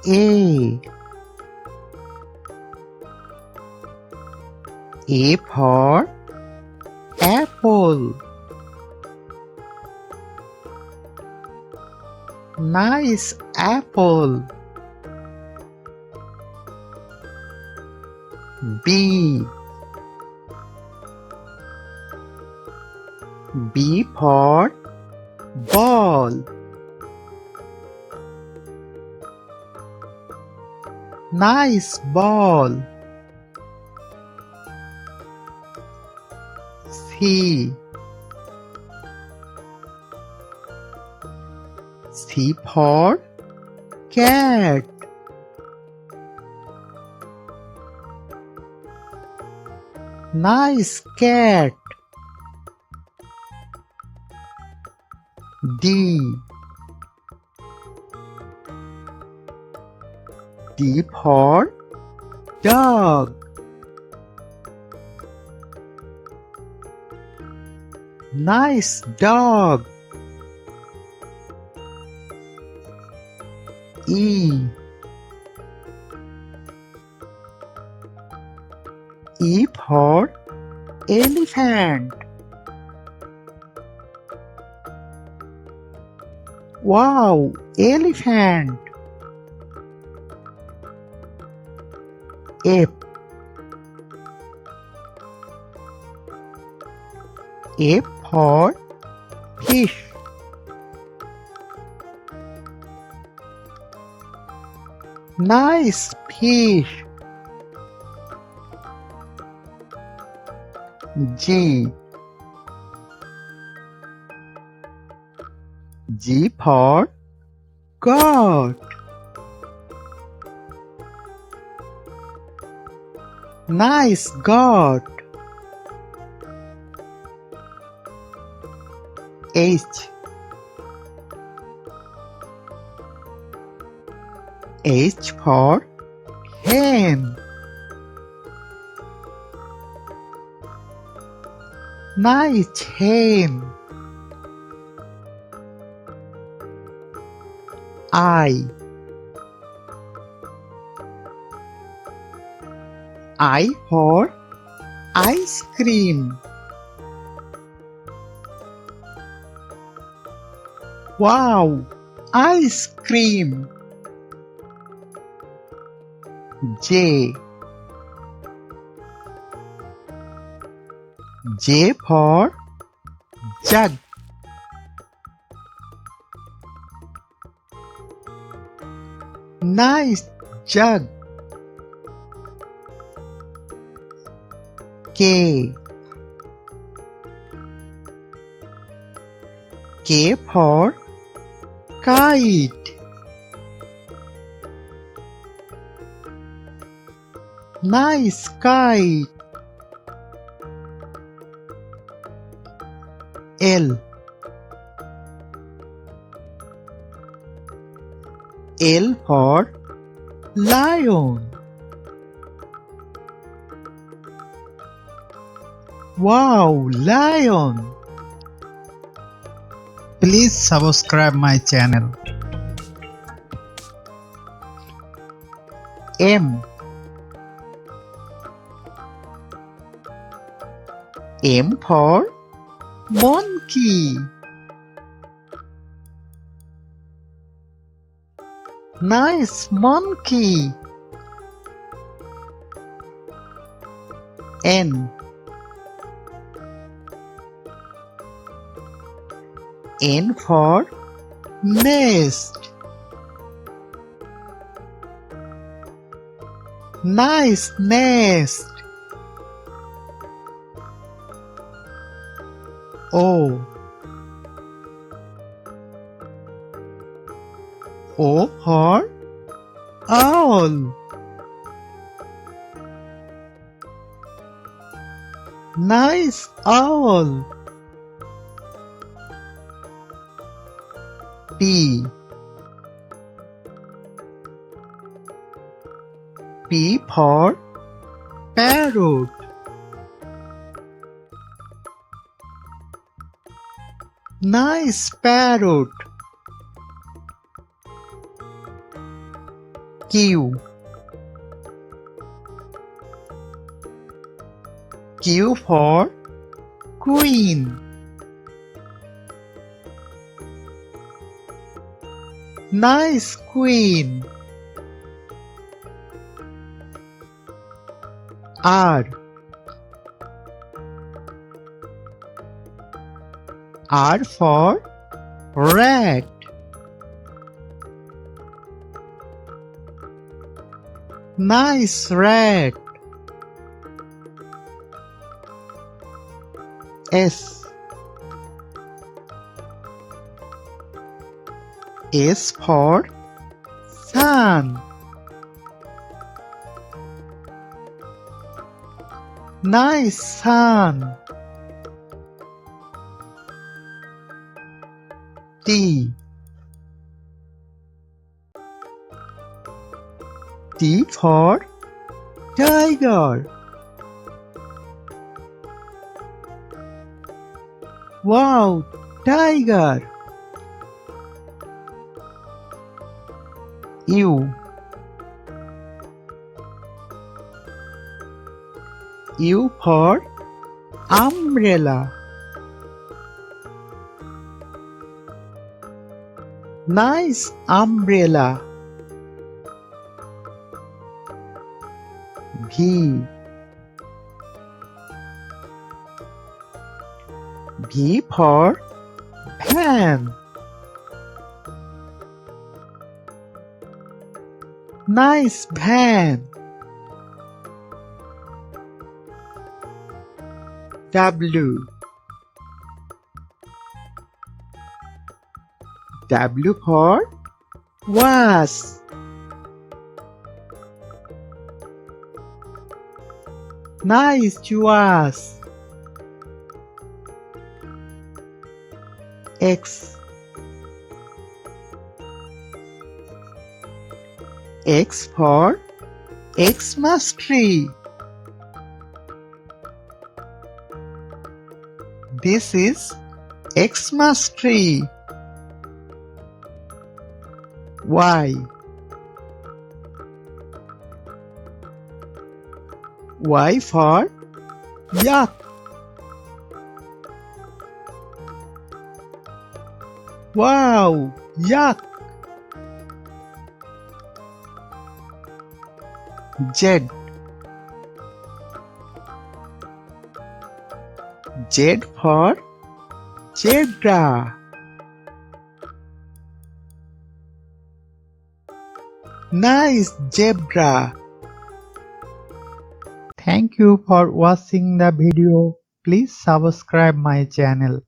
A. A for apple. Nice apple. B. B for ball. Nice ball. C. C for cat. Nice cat. D. D for dog. Nice dog. E. E for elephant. Wow, elephant. F. F for fish. Nice fish. G. G for goat. Nice goat. H. H for hen. Nice hen. I. I for ice cream. Wow, ice cream. J. J for jug. Nice jug. K. K for kite. Nice kite. L. L for lion. Wow, lion. Please subscribe my channel. M. M for monkey. Nice monkey. N. N for nest. Nice nest. O. O for owl. Nice owl. P. P for parrot. Nice parrot. Q. Q for Queen. Nice queen. R. R for rat. Nice rat. S. S for sun. Nice sun. T. T for tiger. Wow, tiger. U. U for umbrella. Nice umbrella. V. V for van. Nice van. W. W for was. Nice was. X. X for Xmas tree. This is Xmas tree. Y. Y for yak. Wow, yak. Z. Z for zebra. Nice zebra. Thank you for watching the video. Please subscribe my channel.